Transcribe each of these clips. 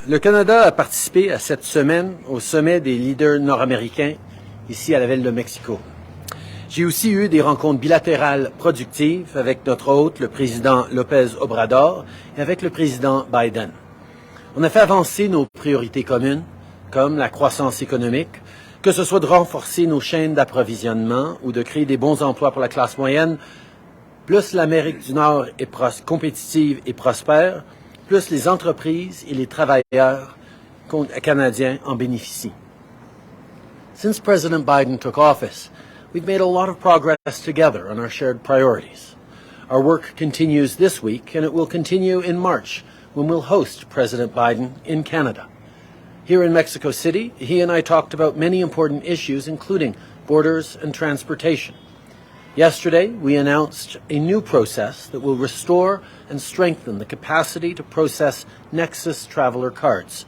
Le Canada a participé à cette semaine au sommet des leaders nord-américains ici à la ville de Mexico. J'ai aussi eu des rencontres bilatérales productives avec notre hôte, le président López Obrador, et avec le président Biden. On a fait avancer nos priorités communes, comme la croissance économique, que ce soit de renforcer nos chaînes d'approvisionnement ou de créer des bons emplois pour la classe moyenne. Plus l'Amérique du Nord est compétitive et prospère, plus les entreprises et les travailleurs canadiens en bénéficient. Since President Biden took office, we've made a lot of progress together on our shared priorities. Our work continues this week, and it will continue in March, when we'll host President Biden in Canada. Here in Mexico City, he and I talked about many important issues, including borders and transportation. Yesterday, we announced a new process that will restore and strengthen the capacity to process Nexus traveler cards.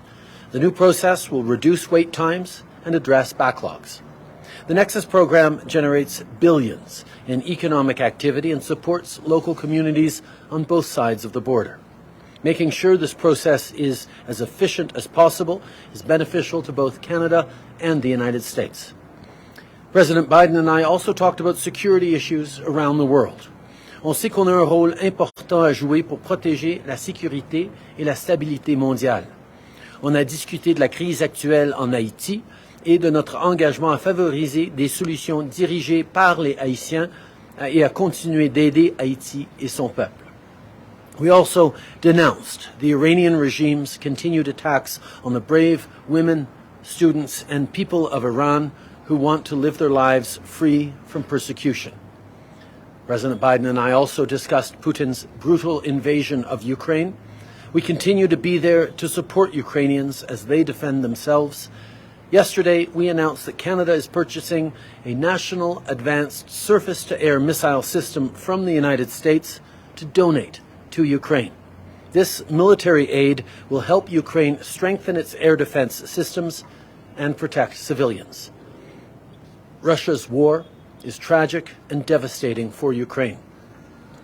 The new process will reduce wait times and address backlogs. The Nexus program generates billions in economic activity and supports local communities on both sides of the border. Making sure this process is as efficient as possible is beneficial to both Canada and the United States. President Biden and I also talked about security issues around the world. On sait qu'on a un rôle important à jouer pour protéger la sécurité et la stabilité mondiale. On a discuté de la crise actuelle en Haïti et de notre engagement à favoriser des solutions dirigées par les Haïtiens et à continuer d'aider Haïti et son peuple. We also denounced the Iranian regime's continued attacks on the brave women, students, and people of Iran who want to live their lives free from persecution. President Biden and I also discussed Putin's brutal invasion of Ukraine. We continue to be there to support Ukrainians as they defend themselves. Yesterday, we announced that Canada is purchasing a national advanced surface-to-air missile system from the United States to donate to Ukraine. This military aid will help Ukraine strengthen its air defense systems and protect civilians. Russia's war is tragic and devastating for Ukraine.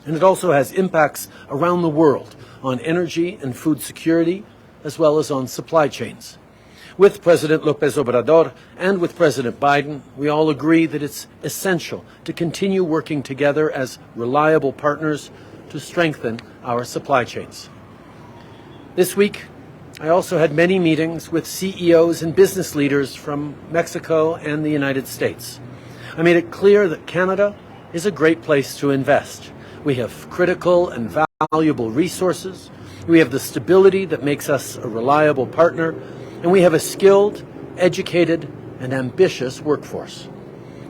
And it also has impacts around the world on energy and food security, as well as on supply chains. With President López Obrador and with President Biden, we all agree that it's essential to continue working together as reliable partners to strengthen our supply chains. This week, I also had many meetings with CEOs and business leaders from Mexico and the United States. I made it clear that Canada is a great place to invest. We have critical and valuable resources. We have the stability that makes us a reliable partner, and we have a skilled, educated, and ambitious workforce.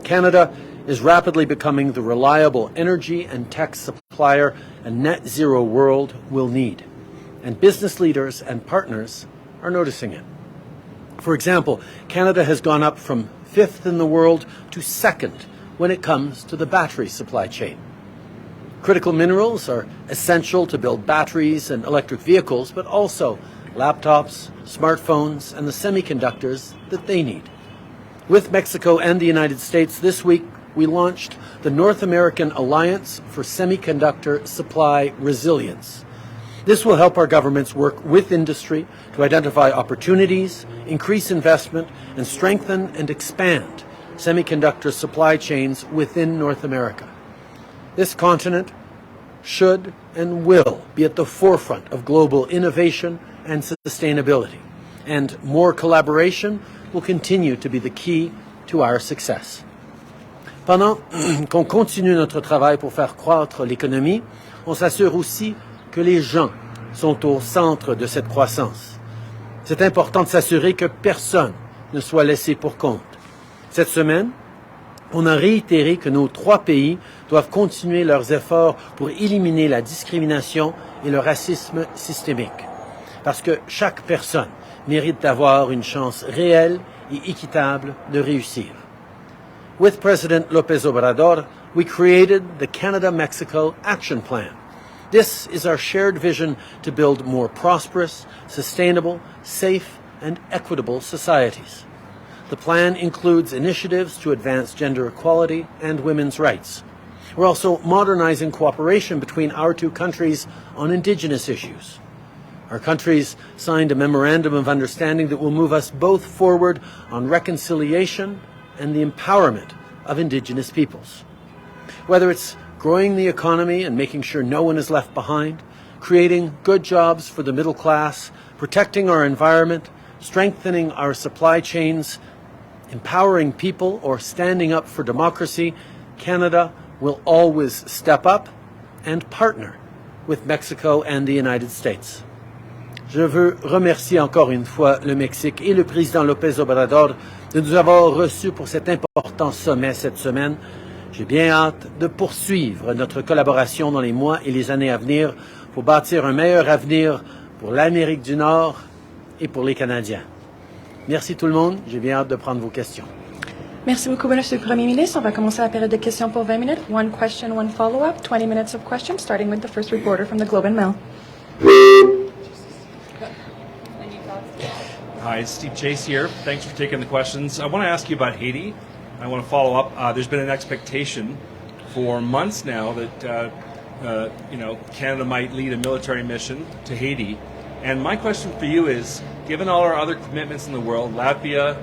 Canada is rapidly becoming the reliable energy and tech supplier a net zero world will need. And business leaders and partners are noticing it. For example, Canada has gone up from 5th in the world to 2nd when it comes to the battery supply chain. Critical minerals are essential to build batteries and electric vehicles, but also laptops, smartphones, and the semiconductors that they need. With Mexico and the United States this week, we launched the North American Alliance for Semiconductor Supply Resilience. This will help our governments work with industry to identify opportunities, increase investment, and strengthen and expand semiconductor supply chains within North America. This continent should and will be at the forefront of global innovation and sustainability, and more collaboration will continue to be the key to our success. Pendant qu'on continue notre travail pour faire croître l'économie, on s'assure aussi que les gens sont au centre de cette croissance. C'est important de s'assurer que personne ne soit laissé pour compte. Cette semaine, on a réitéré que nos 3 pays doivent continuer leurs efforts pour éliminer la discrimination et le racisme systémique, parce que chaque personne mérite d'avoir une chance réelle et équitable de réussir. With President López Obrador, we created the Canada-Mexico Action Plan. This is our shared vision to build more prosperous, sustainable, safe, and equitable societies. The plan includes initiatives to advance gender equality and women's rights. We're also modernizing cooperation between our 2 countries on Indigenous issues. Our countries signed a memorandum of understanding that will move us both forward on reconciliation and the empowerment of Indigenous peoples. Whether it's growing the economy and making sure no one is left behind, creating good jobs for the middle class, protecting our environment, strengthening our supply chains, empowering people, or standing up for democracy, Canada will always step up and partner with Mexico and the United States. Je veux remercier encore une fois le Mexique et le président López Obrador de nous avoir reçus pour cet important sommet cette semaine. J'ai bien hâte de poursuivre notre collaboration dans les mois et les années à venir pour bâtir un meilleur avenir pour l'Amérique du Nord et pour les Canadiens. Merci tout le monde, j'ai bien hâte de prendre vos questions. Merci beaucoup, Monsieur le Premier ministre. On va commencer la période de questions pour 20 minutes. One question, one follow-up, 20 minutes of questions, starting with the first reporter from the Globe and Mail. Hi, it's Steve Chase here. Thanks for taking the questions. I want to ask you about Haiti. I want to follow up. There's been an expectation for months now that Canada might lead a military mission to Haiti. And my question for you is, given all our other commitments in the world, Latvia,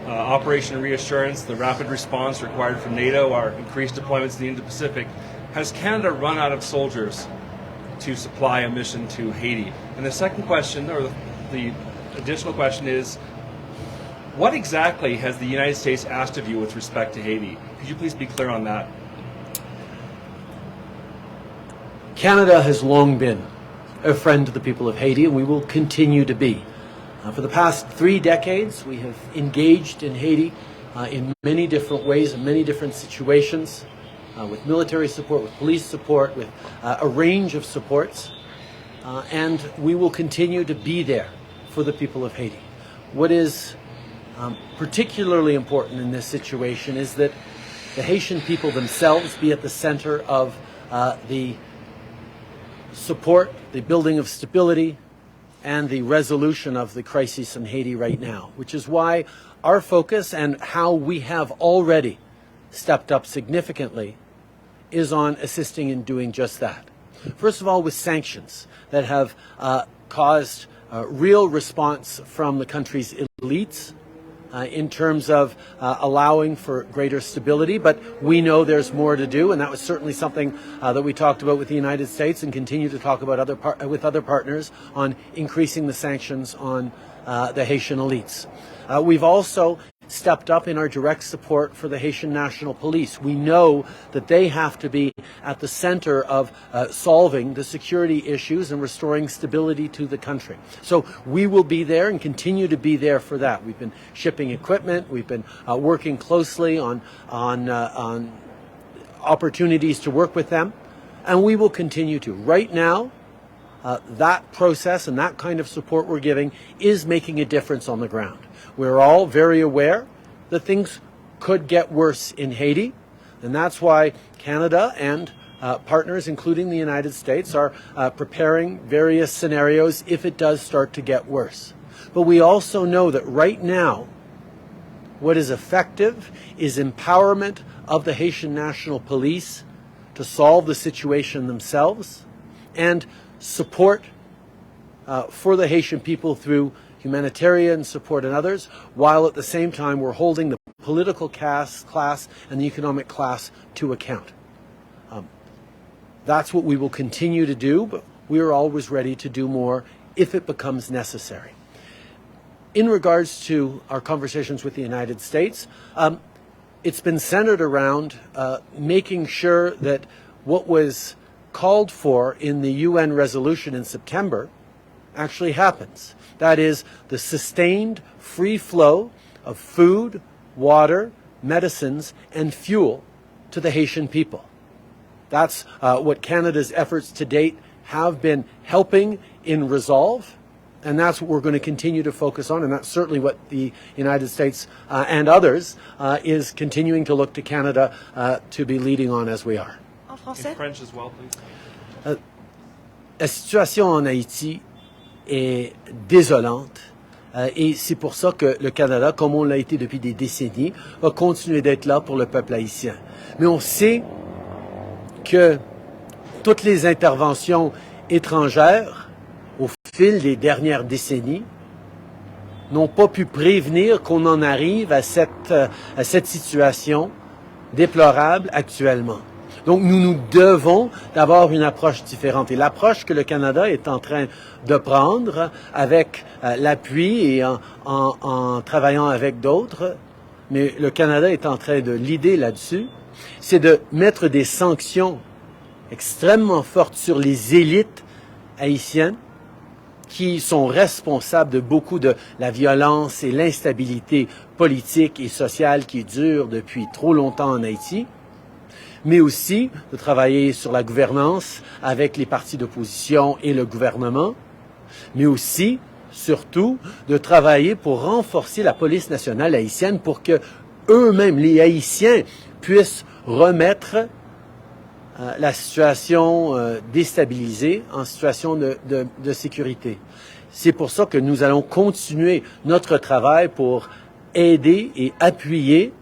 Operation Reassurance, the rapid response required from NATO, our increased deployments in the Indo-Pacific, has Canada run out of soldiers to supply a mission to Haiti? And the second question, or the additional question is, what exactly has the United States asked of you with respect to Haiti? Could you please be clear on that? Canada has long been a friend to the people of Haiti, and we will continue to be. For the past 3 decades, we have engaged in Haiti in many different ways, in many different situations, with military support, with police support, with a range of supports, and we will continue to be there for the people of Haiti. What is particularly important in this situation is that the Haitian people themselves be at the center of the support, the building of stability, and the resolution of the crisis in Haiti right now, which is why our focus and how we have already stepped up significantly is on assisting in doing just that. First of all, with sanctions that have caused real response from the country's elites in terms of allowing for greater stability, but we know there's more to do, and that was certainly something that we talked about with the United States and continue to talk about with other partners on increasing the sanctions on the Haitian elites. We've also stepped up in our direct support for the Haitian National Police. We know that they have to be at the center of solving the security issues and restoring stability to the country. So we will be there and continue to be there for that. We've been shipping equipment. We've been working closely on opportunities to work with them, and we will continue to. Right now, that process and that kind of support we're giving is making a difference on the ground. We're all very aware that things could get worse in Haiti, and that's why Canada and partners, including the United States, are preparing various scenarios if it does start to get worse. But we also know that right now, what is effective is empowerment of the Haitian National Police to solve the situation themselves and support for the Haitian people through humanitarian support and others, while at the same time we're holding the political class and the economic class to account. That's what we will continue to do, but we are always ready to do more if it becomes necessary. In regards to our conversations with the United States, it's been centered around making sure that what was called for in the UN resolution in September actually happens. That is, the sustained free flow of food, water, medicines, and fuel to the Haitian people. That's what Canada's efforts to date have been helping in resolve, and that's what we're going to continue to focus on, and that's certainly what the United States and others is continuing to look to Canada to be leading on as we are. En français? In French as well, please. La situation en Haïti est désolante et c'est pour ça que le Canada, comme on l'a été depuis des décennies, va continuer d'être là pour le peuple haïtien. Mais on sait que toutes les interventions étrangères, au fil des dernières décennies n'ont pas pu prévenir qu'on en arrive à cette situation déplorable actuellement. Donc, nous devons d'avoir une approche différente. Et l'approche que le Canada est en train de prendre avec l'appui et en travaillant avec d'autres, mais le Canada est en train de l'idée là-dessus, c'est de mettre des sanctions extrêmement fortes sur les élites haïtiennes qui sont responsables de beaucoup de la violence et l'instabilité politique et sociale qui dure depuis trop longtemps en Haïti, mais aussi de travailler sur la gouvernance avec les partis d'opposition et le gouvernement, mais aussi, surtout, de travailler pour renforcer la police nationale haïtienne pour que eux-mêmes, les Haïtiens, puissent remettre la situation déstabilisée en situation de sécurité. C'est pour ça que nous allons continuer notre travail pour aider et appuyer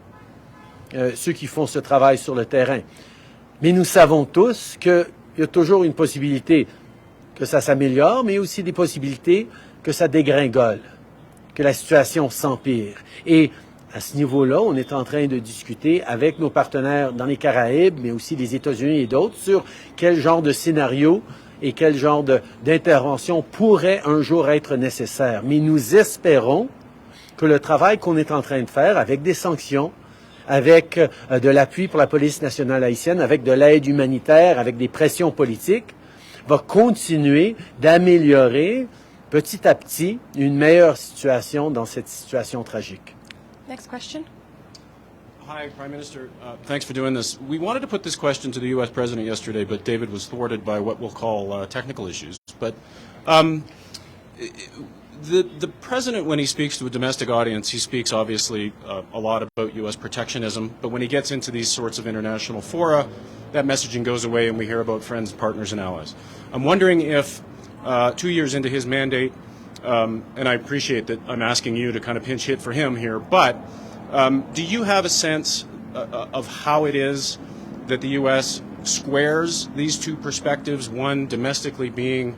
ceux qui font ce travail sur le terrain. Mais nous savons tous qu'il y a toujours une possibilité que ça s'améliore, mais aussi des possibilités que ça dégringole, que la situation s'empire. Et à ce niveau-là, on est en train de discuter avec nos partenaires dans les Caraïbes, mais aussi les États-Unis et d'autres, sur quel genre de scénario et quel genre d'intervention pourrait un jour être nécessaire. Mais nous espérons que le travail qu'on est en train de faire avec des sanctions, avec de l'appui pour la police nationale haïtienne, avec de l'aide humanitaire, avec des pressions politiques, va continuer d'améliorer petit à petit une meilleure situation dans cette situation tragique. Next question. Hi, Prime Minister. Thanks for doing this. We wanted to put this question to the U.S. President yesterday, but David was thwarted by what we'll call technical issues. But the President, when he speaks to a domestic audience, he speaks obviously a lot about U.S. protectionism, but when he gets into these sorts of international fora, that messaging goes away and we hear about friends, partners, and allies. I'm wondering if 2 years into his mandate, and I appreciate that I'm asking you to kind of pinch hit for him here, but do you have a sense of how it is that the U.S. squares these two perspectives, one domestically being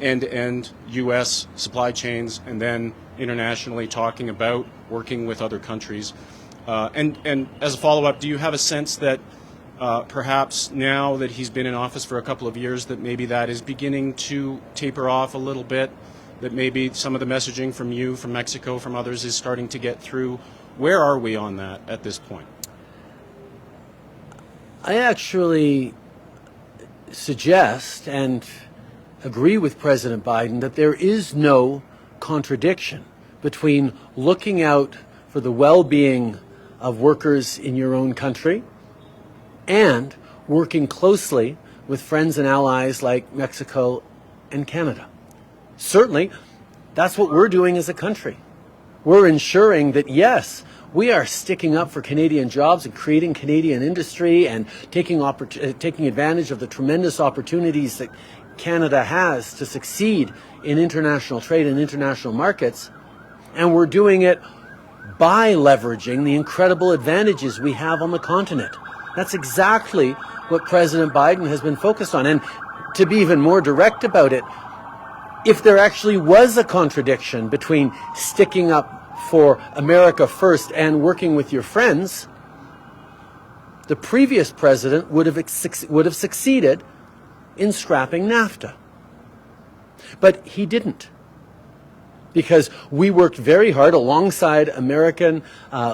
end-to-end U.S. supply chains, and then internationally talking about working with other countries? And as a follow-up, do you have a sense that perhaps now that he's been in office for a couple of years, that maybe that is beginning to taper off a little bit, that maybe some of the messaging from you, from Mexico, from others is starting to get through? Where are we on that at this point? I actually suggest and agree with President Biden that there is no contradiction between looking out for the well-being of workers in your own country and working closely with friends and allies like Mexico and Canada. Certainly, that's what we're doing as a country. We're ensuring that, yes, we are sticking up for Canadian jobs and creating Canadian industry and taking advantage of the tremendous opportunities that Canada has to succeed in international trade and international markets. And we're doing it by leveraging the incredible advantages we have on the continent. That's exactly what President Biden has been focused on. And to be even more direct about it, if there actually was a contradiction between sticking up for America first and working with your friends, the previous president would have succeeded in scrapping NAFTA. But he didn't, because we worked very hard alongside American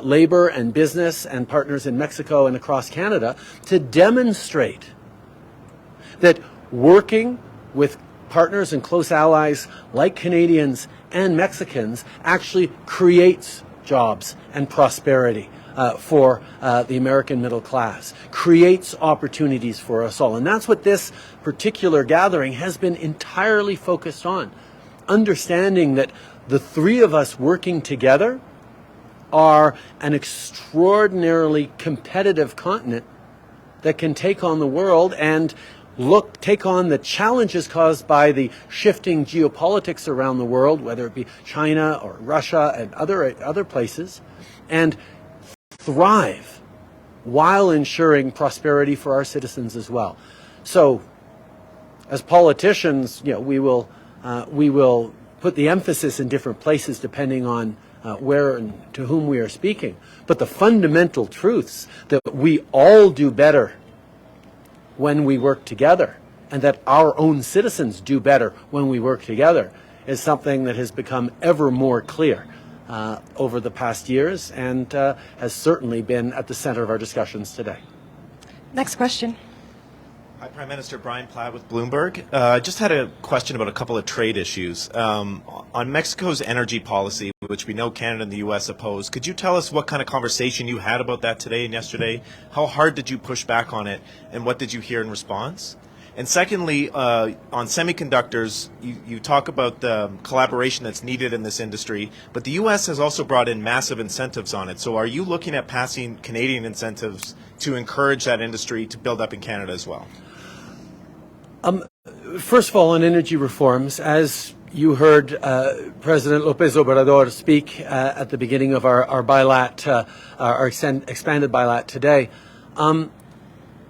labor and business and partners in Mexico and across Canada to demonstrate that working with partners and close allies like Canadians and Mexicans actually creates jobs and prosperity for the American middle class, creates opportunities for us all. And that's what this particular gathering has been entirely focused on, understanding that the three of us working together are an extraordinarily competitive continent that can take on the world and take on the challenges caused by the shifting geopolitics around the world, whether it be China or Russia and other places, and thrive while ensuring prosperity for our citizens as well. So, as politicians, we will We will put the emphasis in different places depending on where and to whom we are speaking. But the fundamental truths that we all do better when we work together, and that our own citizens do better when we work together, is something that has become ever more clear over the past years and has certainly been at the center of our discussions today. Next question. Hi, Prime Minister Brian Platt with Bloomberg. I just had a question about a couple of trade issues. On Mexico's energy policy, which we know Canada and the U.S. oppose, could you tell us what kind of conversation you had about that today and yesterday? How hard did you push back on it, and what did you hear in response? And secondly, on semiconductors, you talk about the collaboration that's needed in this industry, but the U.S. has also brought in massive incentives on it. So are you looking at passing Canadian incentives to encourage that industry to build up in Canada as well? First of all, on energy reforms, as you heard President López Obrador speak at the beginning of our expanded bilat today,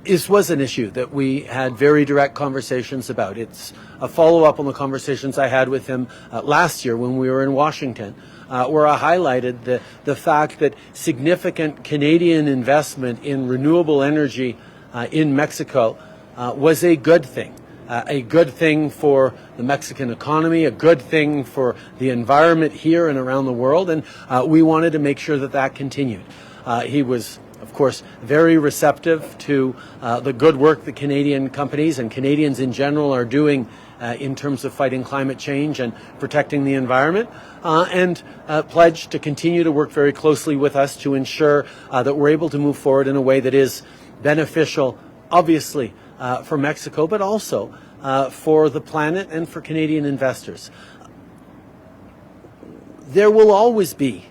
this was an issue that we had very direct conversations about. It's a follow-up on the conversations I had with him last year when we were in Washington, where I highlighted the fact that significant Canadian investment in renewable energy in Mexico was a good thing. A good thing for the Mexican economy, a good thing for the environment here and around the world, and we wanted to make sure that that continued. He was, of course, very receptive to the good work that Canadian companies and Canadians in general are doing in terms of fighting climate change and protecting the environment, and pledged to continue to work very closely with us to ensure that we're able to move forward in a way that is beneficial, obviously, for Mexico, but also for the planet and for Canadian investors. There will always be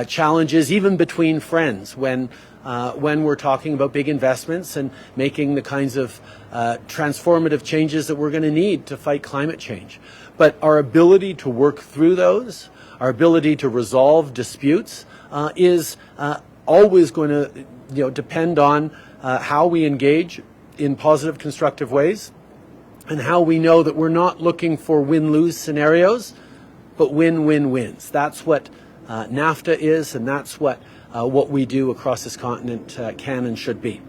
challenges, even between friends, when we're talking about big investments and making the kinds of transformative changes that we're going to need to fight climate change. But our ability to work through those, our ability to resolve disputes, is always going to depend on how we engage in positive, constructive ways, and how we know that we're not looking for win-lose scenarios, but win-win-wins. That's what NAFTA is, and that's what we do across this continent can and should be.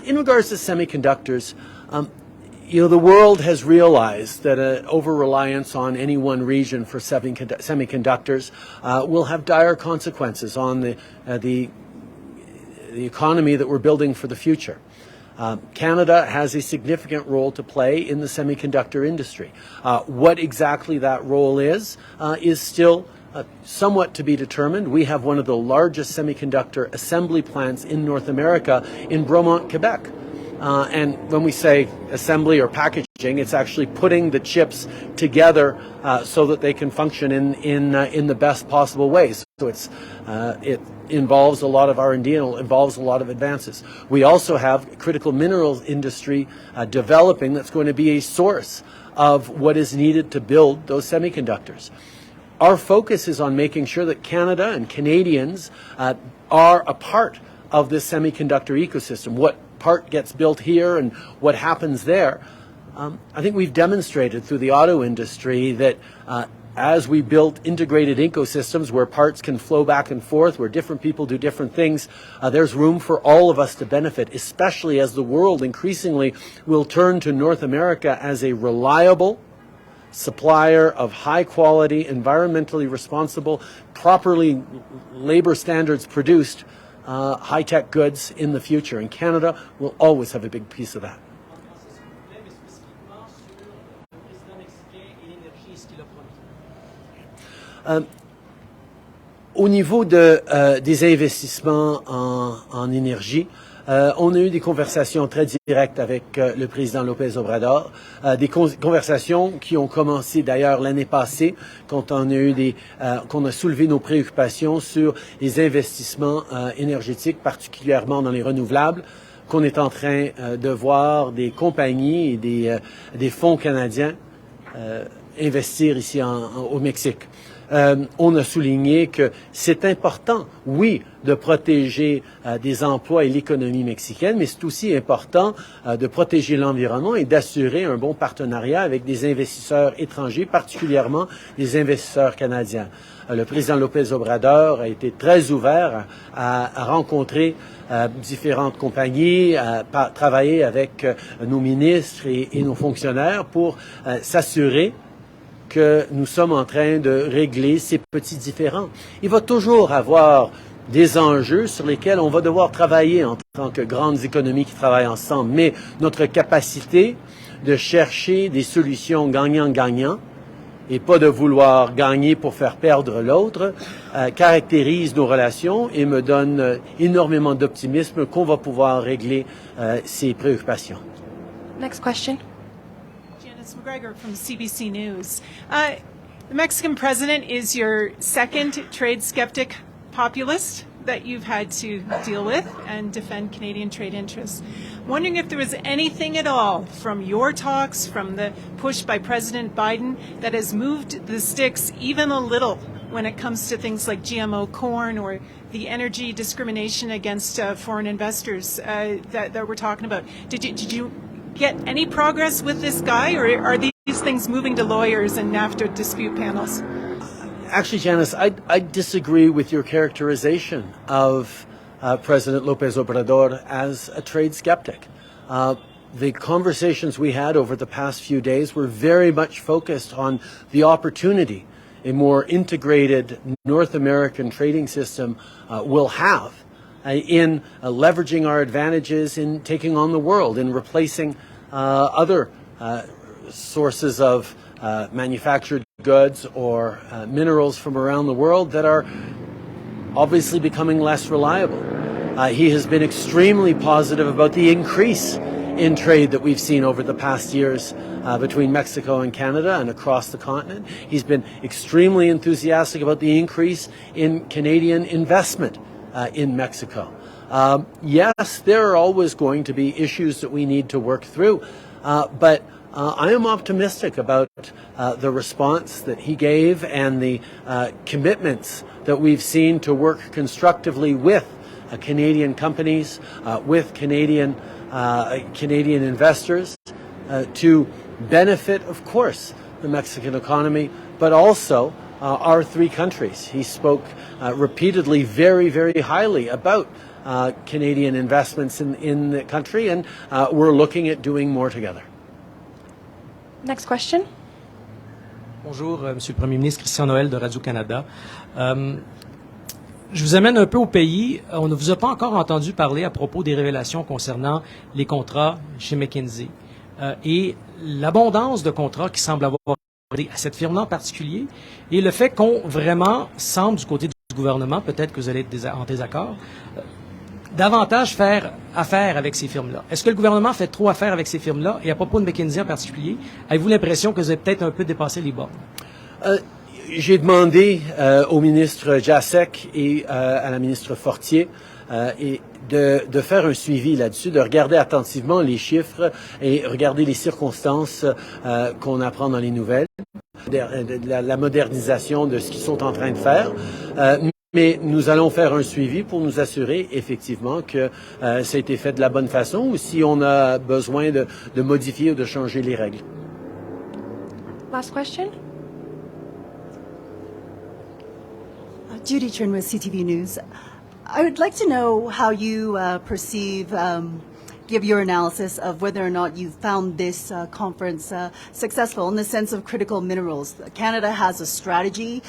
In regards to semiconductors, the world has realized that an over-reliance on any one region for semiconductors will have dire consequences on the economy that we're building for the future. Canada has a significant role to play in the semiconductor industry. What exactly that role is still somewhat to be determined. We have one of the largest semiconductor assembly plants in North America in Bromont, Quebec. And when we say assembly or packaging, it's actually putting the chips together so that they can function in the best possible ways. So it involves a lot of R&D and involves a lot of advances. We also have critical minerals industry developing that's going to be a source of what is needed to build those semiconductors. Our focus is on making sure that Canada and Canadians are a part of this semiconductor ecosystem. What part gets built here and what happens there. I think we've demonstrated through the auto industry that as we built integrated ecosystems where parts can flow back and forth, where different people do different things, there's room for all of us to benefit, especially as the world increasingly will turn to North America as a reliable supplier of high quality, environmentally responsible, properly labor standards produced high-tech goods in the future. And Canada will always have a big piece of that. Au niveau des investissements en énergie, on a eu des conversations très directes avec le président López Obrador, des conversations qui ont commencé d'ailleurs l'année passée quand on a eu qu'on a soulevé nos préoccupations sur les investissements énergétiques, particulièrement dans les renouvelables, qu'on est en train de voir des compagnies et des fonds canadiens investir ici au Mexique. On a souligné que c'est important, oui, de protéger des emplois et l'économie mexicaine, mais c'est aussi important de protéger l'environnement et d'assurer un bon partenariat avec des investisseurs étrangers, particulièrement des investisseurs canadiens. Le président López Obrador a été très ouvert à rencontrer différentes compagnies, à travailler avec nos ministres et nos fonctionnaires pour s'assurer que nous sommes en train de régler ces petits différends. Il va toujours avoir des enjeux sur lesquels on va devoir travailler en tant que grandes économies qui travaillent ensemble, mais notre capacité de chercher des solutions gagnant-gagnant et pas de vouloir gagner pour faire perdre l'autre, caractérise nos relations et me donne énormément d'optimisme qu'on va pouvoir régler ces préoccupations. Next question. Janice McGregor from CBC News. The Mexican president is your second trade skeptic populist that you've had to deal with and defend Canadian trade interests. Wondering if there was anything at all from your talks, from the push by President Biden, that has moved the sticks even a little when it comes to things like GMO corn or the energy discrimination against foreign investors that we're talking about. Did you get any progress with this guy, or are these things moving to lawyers and NAFTA dispute panels? Actually, Janice, I disagree with your characterization of President López Obrador as a trade skeptic. The conversations we had over the past few days were very much focused on the opportunity a more integrated North American trading system will have in leveraging our advantages in taking on the world, in replacing other sources of manufactured goods or minerals from around the world that are obviously becoming less reliable. He has been extremely positive about the increase in trade that we've seen over the past years between Mexico and Canada and across the continent. He's been extremely enthusiastic about the increase in Canadian investment in Mexico. Yes, there are always going to be issues that we need to work through, but I am optimistic about the response that he gave and the commitments that we've seen to work constructively with Canadian companies, with Canadian investors, to benefit, of course, the Mexican economy, but also our three countries. He spoke repeatedly very, very highly about Canadian investments in the country, and we're looking at doing more together. Next question. Bonjour, Monsieur le Premier ministre, Christian Noël de Radio-Canada. Je vous amène un peu au pays. On ne vous a pas encore entendu parler à propos des révélations concernant les contrats chez McKinsey et l'abondance de contrats qui semblent avoir accordé à cette firme-là en particulier et le fait qu'on vraiment semble du côté du gouvernement, peut-être que vous allez être en désaccord, davantage faire affaire avec ces firmes-là. Est-ce que le gouvernement fait trop affaire avec ces firmes-là? Et à propos de McKinsey en particulier, avez-vous l'impression que vous avez peut-être un peu dépassé les bornes? J'ai demandé au ministre Jacek et à la ministre Fortier de faire un suivi là-dessus, de regarder attentivement les chiffres et regarder les circonstances qu'on apprend dans les nouvelles, la modernisation de ce qu'ils sont en train de faire. Mais nous allons faire un suivi pour nous assurer effectivement que ça a été fait de la bonne façon ou si on a besoin de modifier ou de changer les règles. Last question. Judy Chern with CTV News. I would like to know how you perceive, give your analysis of whether or not you found this conference successful in the sense of critical minerals. Canada has a strategy.